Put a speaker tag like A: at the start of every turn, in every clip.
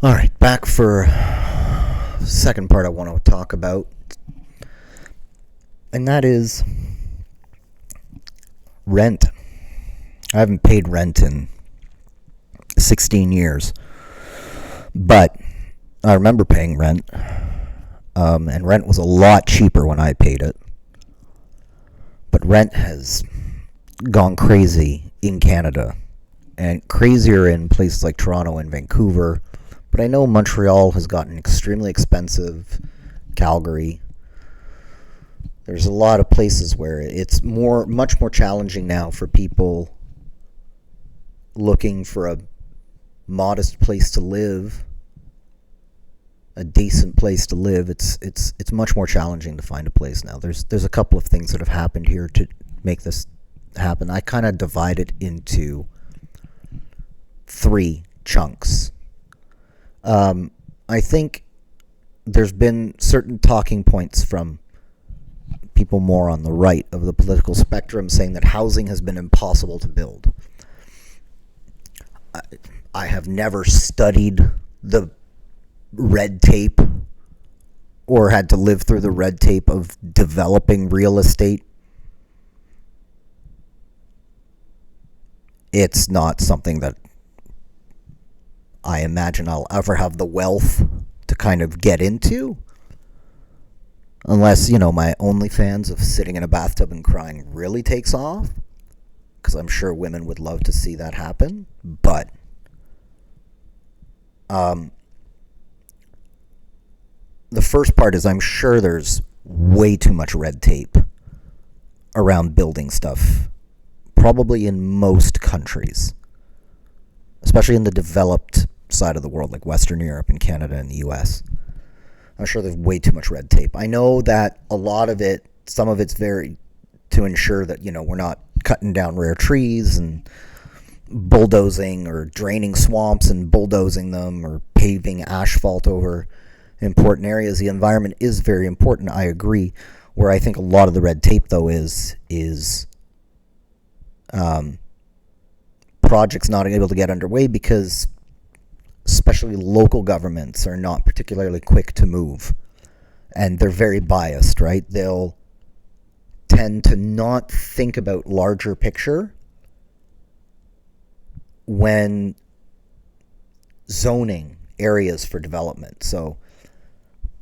A: All right, back for the second part I want to talk about, and that is rent. I haven't paid rent in 16 years, but I remember paying rent, and rent was a lot cheaper when I paid it. But rent has gone crazy in Canada, and crazier in places like Toronto and Vancouver. But I know Montreal has gotten extremely expensive. Calgary. There's a lot of places where it's much more challenging now for people looking for a modest place to live, a decent place to live. It's much more challenging to find a place now. There's a couple of things that have happened here to make this happen. I kind of divide it into three chunks. I think there's been certain talking points from people more on the right of the political spectrum saying that housing has been impossible to build. I have never studied the red tape or had to live through the red tape of developing real estate. It's not something that I imagine I'll ever have the wealth to kind of get into. Unless, my OnlyFans of sitting in a bathtub and crying really takes off. Because I'm sure women would love to see that happen. But the first part is I'm sure there's way too much red tape around building stuff. Probably in most countries. Especially in the developed side of the world, like Western Europe and Canada and the US. I'm sure there's way too much red tape. I know that a lot of it, some of it's very to ensure that, we're not cutting down rare trees and bulldozing or draining swamps and bulldozing them or paving asphalt over important areas. The environment is very important, I agree. Where I think a lot of the red tape, though, is projects not able to get underway because especially local governments are not particularly quick to move. And they're very biased, right? They'll tend to not think about larger picture when zoning areas for development. So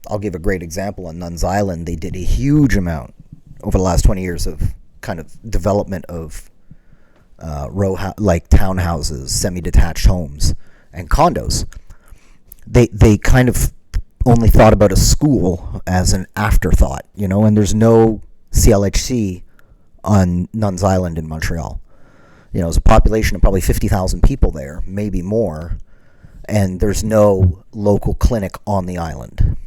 A: I'll give a great example. On Nuns Island, they did a huge amount over the last 20 years of kind of development of like townhouses, semi-detached homes, and condos. They kind of only thought about a school as an afterthought, and there's no CLHC on Nuns Island in Montreal. There's a population of probably 50,000 people there, maybe more, and there's no local clinic on the island.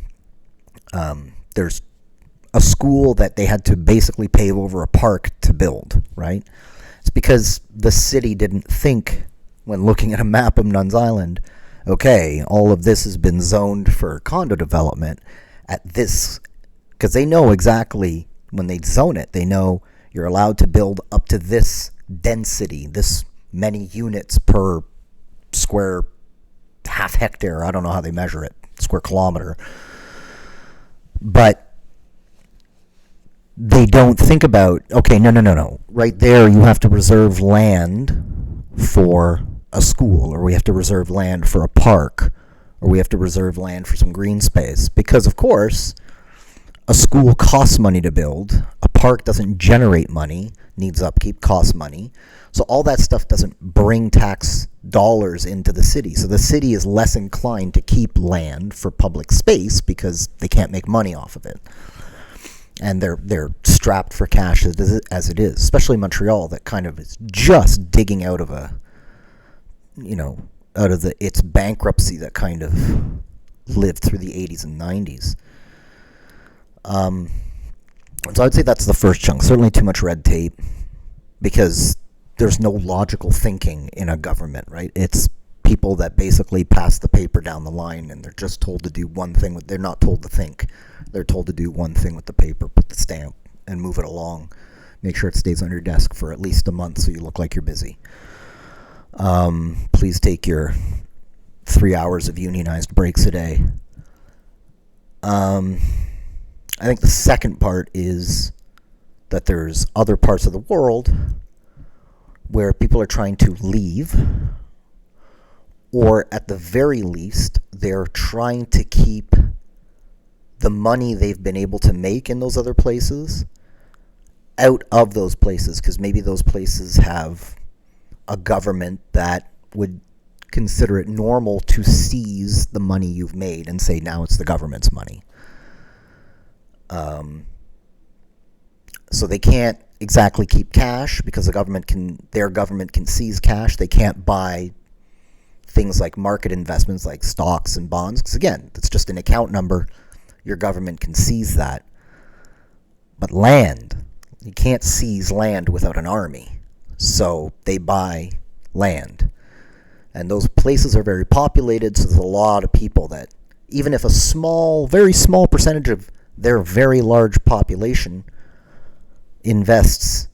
A: There's a school that they had to basically pave over a park to build, right? It's because the city didn't think, when looking at a map of Nuns Island, okay, all of this has been zoned for condo development at this, because they know exactly when they zone it, they know you're allowed to build up to this density, this many units per square half hectare. I don't know how they measure it, square kilometer. But they don't think about, okay, no. Right there, you have to reserve land for a school, or we have to reserve land for a park, or we have to reserve land for some green space. Because, of course, a school costs money to build. A park doesn't generate money, needs upkeep, costs money. So all that stuff doesn't bring tax dollars into the city. So the city is less inclined to keep land for public space because they can't make money off of it. And they're strapped for cash as it is, especially Montreal, that kind of is just digging out of its bankruptcy that kind of lived through the 80s and 90s. So I'd say that's the first chunk. Certainly too much red tape because there's no logical thinking in a government, right? It's people that basically pass the paper down the line and they're just told to do one thing. They're not told to think. They're told to do one thing with the paper, put the stamp, and move it along. Make sure it stays on your desk for at least a month so you look like you're busy. Please take your 3 hours of unionized breaks a day. I think the second part is that there's other parts of the world where people are trying to leave, or at the very least, they're trying to keep the money they've been able to make in those other places out of those places, because maybe those places have a government that would consider it normal to seize the money you've made and say now it's the government's money. So they can't exactly keep cash because their government can seize cash. They can't buy things like market investments like stocks and bonds, because again, it's just an account number. Your government can seize that. But land, you can't seize land without an army. So they buy land. And those places are very populated, so there's a lot of people that, even if a small, very small percentage of their very large population invests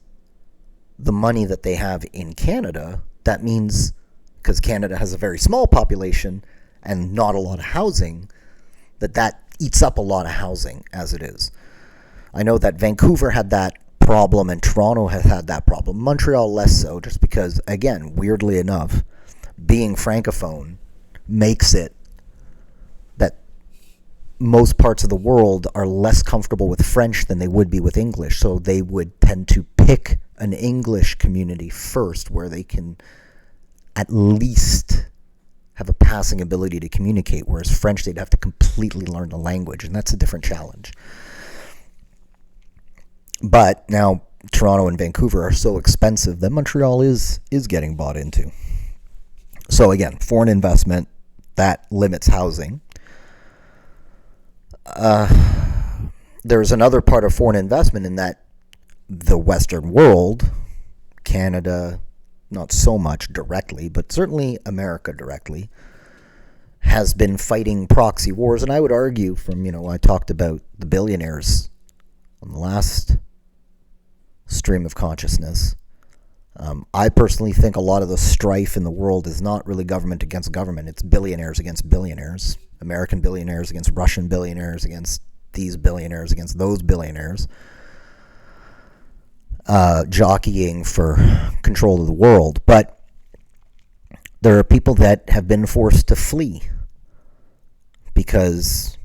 A: the money that they have in Canada, that means, because Canada has a very small population and not a lot of housing, that eats up a lot of housing as it is. I know that Vancouver had that problem and Toronto has had that problem. Montreal less so, just because, again, weirdly enough, being francophone makes it that most parts of the world are less comfortable with French than they would be with English. So they would tend to pick an English community first where they can at least have a passing ability to communicate, whereas French, they'd have to completely learn the language, and that's a different challenge. But now Toronto and Vancouver are so expensive that Montreal is getting bought into. So again, foreign investment, that limits housing. There's another part of foreign investment in that the Western world, Canada, not so much directly, but certainly America directly, has been fighting proxy wars. And I would argue I talked about the billionaires on the last stream of consciousness. I personally think a lot of the strife in the world is not really government against government. It's billionaires against billionaires. American billionaires against Russian billionaires against these billionaires against those billionaires. Jockeying for control of the world. But there are people that have been forced to flee because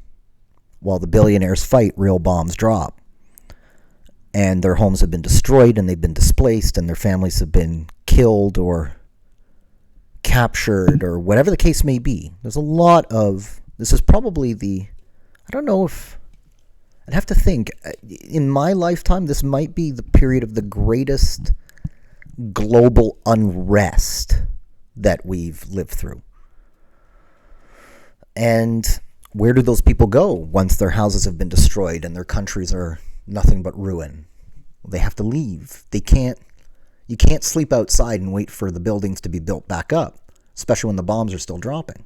A: while the billionaires fight, real bombs drop. And their homes have been destroyed and they've been displaced and their families have been killed or captured or whatever the case may be. There's a lot of... This is probably I don't know if... I'd have to think. In my lifetime, this might be the period of the greatest global unrest that we've lived through. And where do those people go once their houses have been destroyed and their countries are nothing but ruin? They have to leave. You can't sleep outside and wait for the buildings to be built back up, especially when the bombs are still dropping.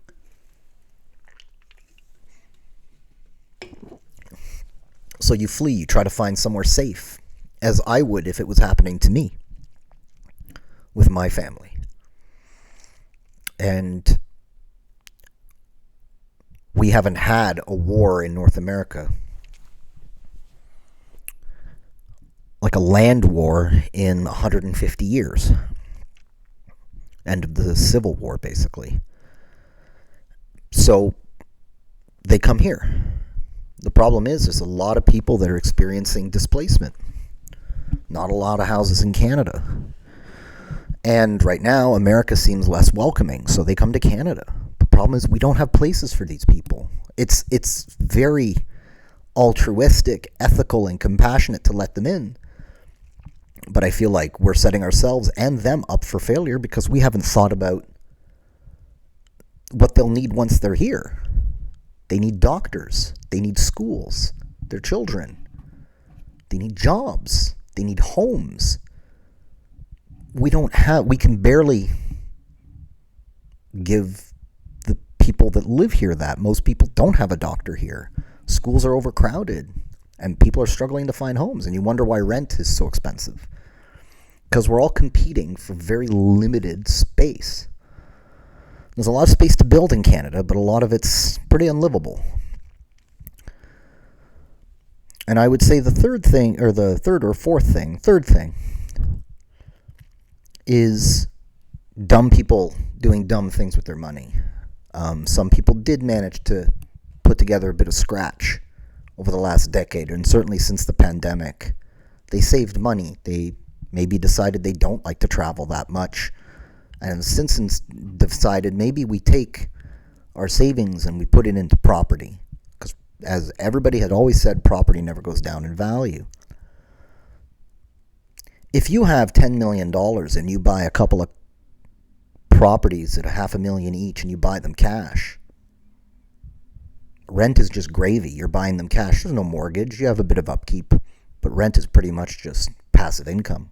A: So you flee, you try to find somewhere safe, as I would if it was happening to me with my family. And we haven't had a war in North America, like a land war, in 150 years. End of the Civil War, basically. So they come here. The problem is there's a lot of people that are experiencing displacement. Not a lot of houses in Canada. And right now, America seems less welcoming, so they come to Canada. The problem is we don't have places for these people. It's very altruistic, ethical, and compassionate to let them in. But I feel like we're setting ourselves and them up for failure because we haven't thought about what they'll need once they're here. They need doctors. They need schools. Their children. They need jobs. They need homes. We can barely give the people that live here that. Most people don't have a doctor here. Schools are overcrowded and people are struggling to find homes. And you wonder why rent is so expensive. Because we're all competing for very limited space. There's a lot of space to build in Canada, but a lot of it's pretty unlivable. And I would say the third thing is dumb people doing dumb things with their money. Some people did manage to put together a bit of scratch over the last decade, and certainly since the pandemic. They saved money. They maybe decided they don't like to travel that much, and since decided maybe we take our savings and we put it into property. Because as everybody had always said, property never goes down in value. If you have $10 million and you buy a couple of properties at $500,000 each and you buy them cash, rent is just gravy. You're buying them cash. There's no mortgage. You have a bit of upkeep, but rent is pretty much just passive income.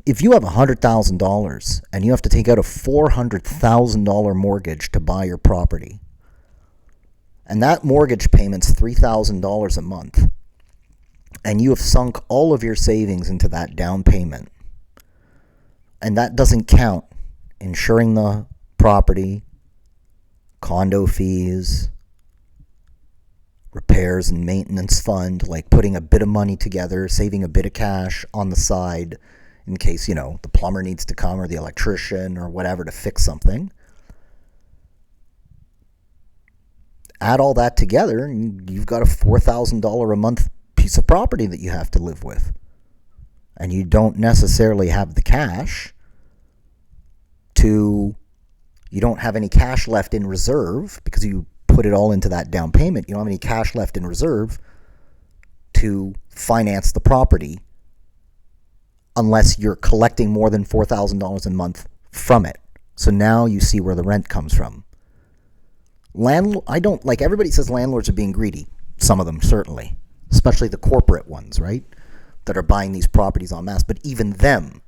A: If you have $100,000 and you have to take out a $400,000 mortgage to buy your property, and that mortgage payment's $3,000 a month, and you have sunk all of your savings into that down payment, and that doesn't count insuring the property, condo fees, repairs and maintenance fund, like putting a bit of money together, saving a bit of cash on the side in case, the plumber needs to come or the electrician or whatever to fix something. Add all that together and you've got a $4,000 a month piece of property that you have to live with. And you don't necessarily have the cash you don't have any cash left in reserve because you put it all into that down payment. You don't have any cash left in reserve to finance the property unless you're collecting more than $4,000 a month from it. So now you see where the rent comes from. Everybody says landlords are being greedy. Some of them certainly, especially the corporate ones, right? That are buying these properties en masse. But even them,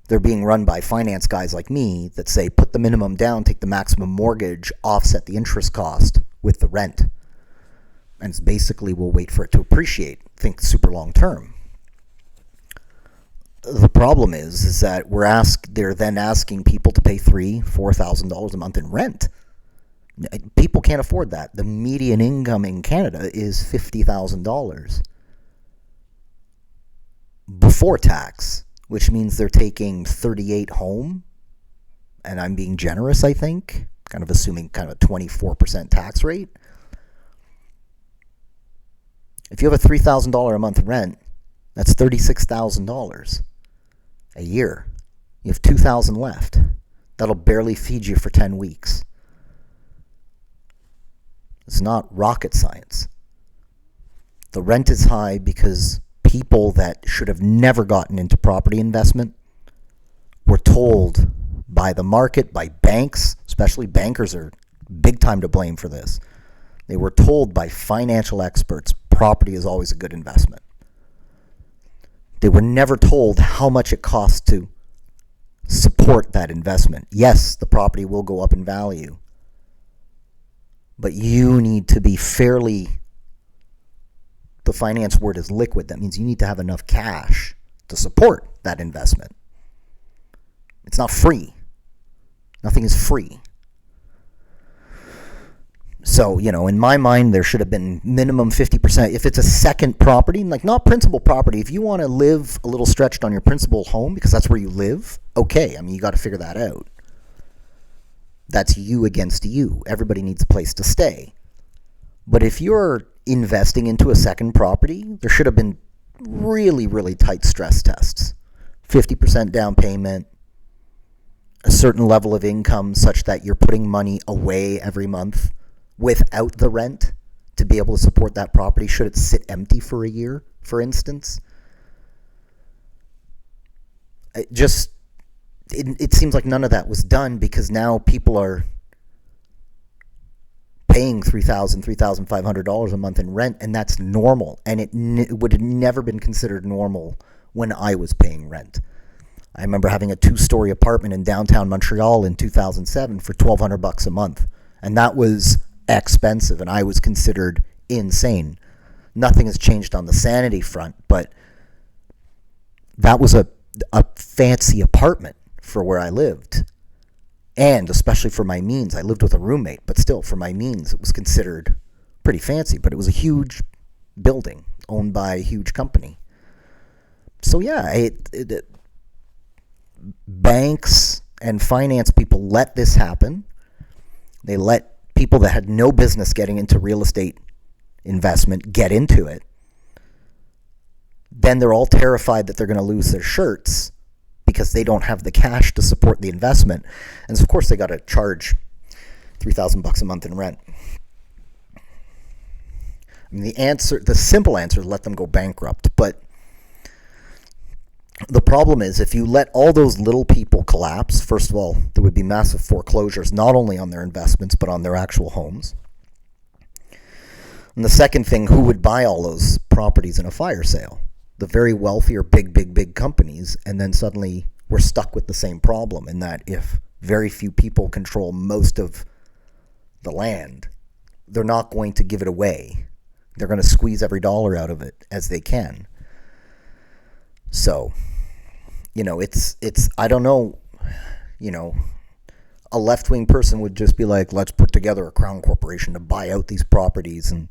A: they're being run by finance guys like me that say put the minimum down, take the maximum mortgage, offset the interest cost with the rent. And it's basically we'll wait for it to appreciate. Think super long term. The problem is that they're then asking people to pay $3,000-$4,000 a month in rent. People can't afford that. The median income in Canada is $50,000 before tax, which means they're taking 38 home, and I'm being generous, I think, kind of assuming kind of a 24% tax rate. If you have a $3,000 a month rent, that's $36,000 a year. You have $2,000 left. That'll barely feed you for 10 weeks. It's not rocket science. The rent is high because people that should have never gotten into property investment were told by the market, by banks, especially bankers are big time to blame for this. They were told by financial experts property is always a good investment. They were never told how much it costs to support that investment. Yes, the property will go up in value, but you need to be the finance word is liquid. That means you need to have enough cash to support that investment. It's not free. Nothing is free. So, in my mind, there should have been minimum 50%. If it's a second property, like not principal property, if you want to live a little stretched on your principal home because that's where you live, okay. You got to figure that out. That's you against you. Everybody needs a place to stay. But if you're investing into a second property, there should have been really, really tight stress tests. 50% down payment, a certain level of income such that you're putting money away every month without the rent to be able to support that property. Should it sit empty for a year, for instance? It seems like none of that was done because now people are paying $3,000, $3,500 a month in rent, and that's normal. And it would have never been considered normal when I was paying rent. I remember having a 2-story apartment in downtown Montreal in 2007 for $1,200 a month, and that was expensive, and I was considered insane. Nothing has changed on the sanity front, but that was a fancy apartment for where I lived. And especially for my means, I lived with a roommate, but still, for my means, it was considered pretty fancy. But it was a huge building owned by a huge company. So yeah, banks and finance people let this happen. They let people that had no business getting into real estate investment get into it. Then they're all terrified that they're going to lose their shirts because they don't have the cash to support the investment. And so of course they got to charge $3,000 a month in rent. I mean, the simple answer is let them go bankrupt. But the problem is, if you let all those little people collapse, first of all, there would be massive foreclosures, not only on their investments, but on their actual homes. And the second thing, who would buy all those properties in a fire sale? The very wealthy or big companies. And then suddenly we're stuck with the same problem, in that if very few people control most of the land, they're not going to give it away. They're going to squeeze every dollar out of it as they can. So, it's I don't know, a left-wing person would just be like, let's put together a crown corporation to buy out these properties and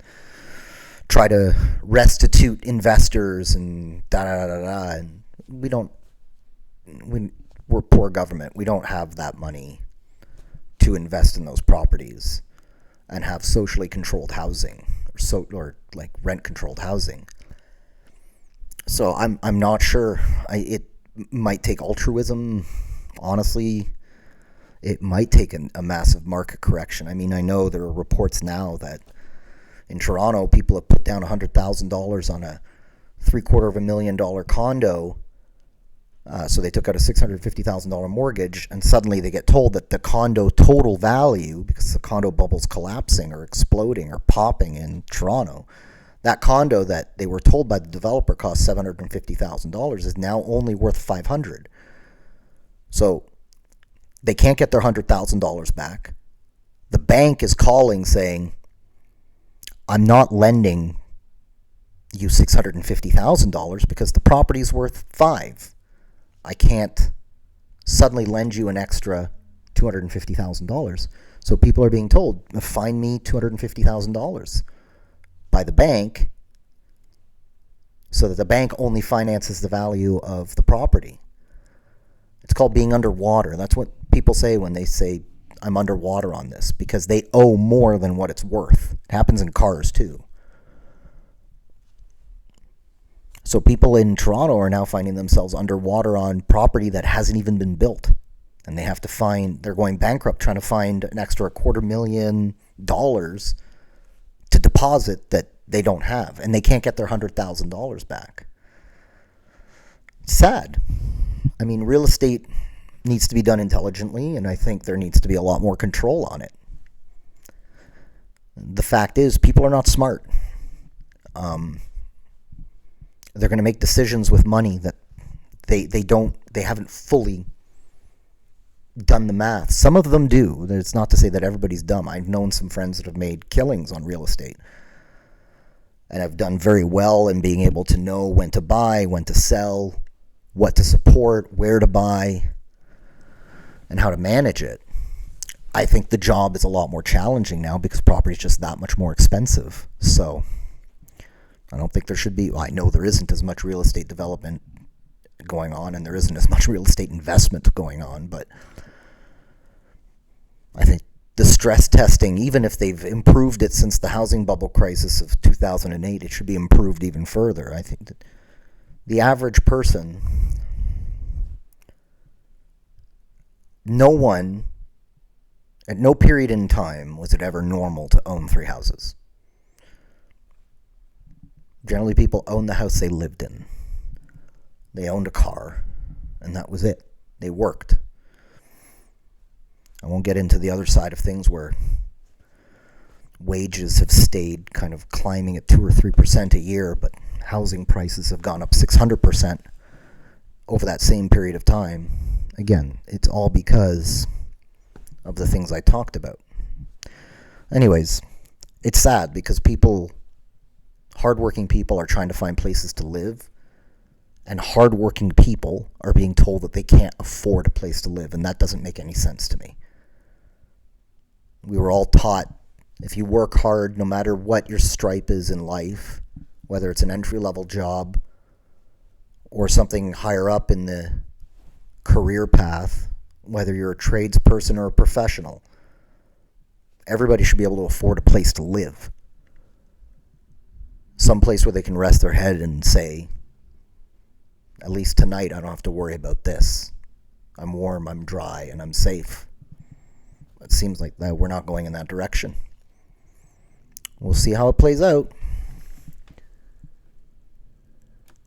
A: try to restitute investors and da-da-da-da-da. And we're poor government. We don't have that money to invest in those properties and have socially controlled housing or like rent-controlled housing. So I'm not sure. It might take altruism. Honestly, it might take a massive market correction. I mean, I know there are reports now that in Toronto, people have put down $100,000 on a $750,000 condo. So they took out a $650,000 mortgage, and suddenly they get told that the condo total value, because the condo bubble's collapsing or exploding or popping in Toronto, that condo that they were told by the developer cost $750,000 is now only worth $500,000. So they can't get their $100,000 back. The bank is calling saying, I'm not lending you $650,000 because the property's worth $5,000. I can't suddenly lend you an extra $250,000. So people are being told, find me $250,000 by the bank, so that the bank only finances the value of the property. It's called being underwater. That's what people say when they say, I'm underwater on this, because they owe more than what it's worth. It happens in cars too. So people in Toronto are now finding themselves underwater on property that hasn't even been built. And they're going bankrupt trying to find an extra $250,000 to deposit that they don't have. And they can't get their $100,000 back. It's sad. I mean, real estate needs to be done intelligently, and I think there needs to be a lot more control on it. The fact is, people are not smart. They're going to make decisions with money that they haven't fully done the math. Some of them do. It's not to say that everybody's dumb. I've known some friends that have made killings on real estate and have done very well in being able to know when to buy, when to sell, what to support, where to buy, and how to manage it. I think the job is a lot more challenging now because property is just that much more expensive. So I don't think there should be, I know there isn't as much real estate development going on, and there isn't as much real estate investment going on, but I think the stress testing, even if they've improved it since the housing bubble crisis of 2008, it should be improved even further. I think that the average person, no one, at no period in time was it ever normal to own 3 houses. Generally, people owned the house they lived in. They owned a car, and that was it. They worked. I won't get into the other side of things where wages have stayed kind of climbing at 2 or 3% a year, but housing prices have gone up 600% over that same period of time. Again, it's all because of the things I talked about. Anyways, it's sad because hardworking people are trying to find places to live, and hardworking people are being told that they can't afford a place to live, and that doesn't make any sense to me. We were all taught if you work hard, no matter what your stripe is in life, whether it's an entry-level job or something higher up in the career path, whether you're a tradesperson or a professional, everybody should be able to afford a place to live. Some place where they can rest their head and say, at least tonight I don't have to worry about this. I'm warm, I'm dry, and I'm safe. It seems like that we're not going in that direction. We'll see how it plays out.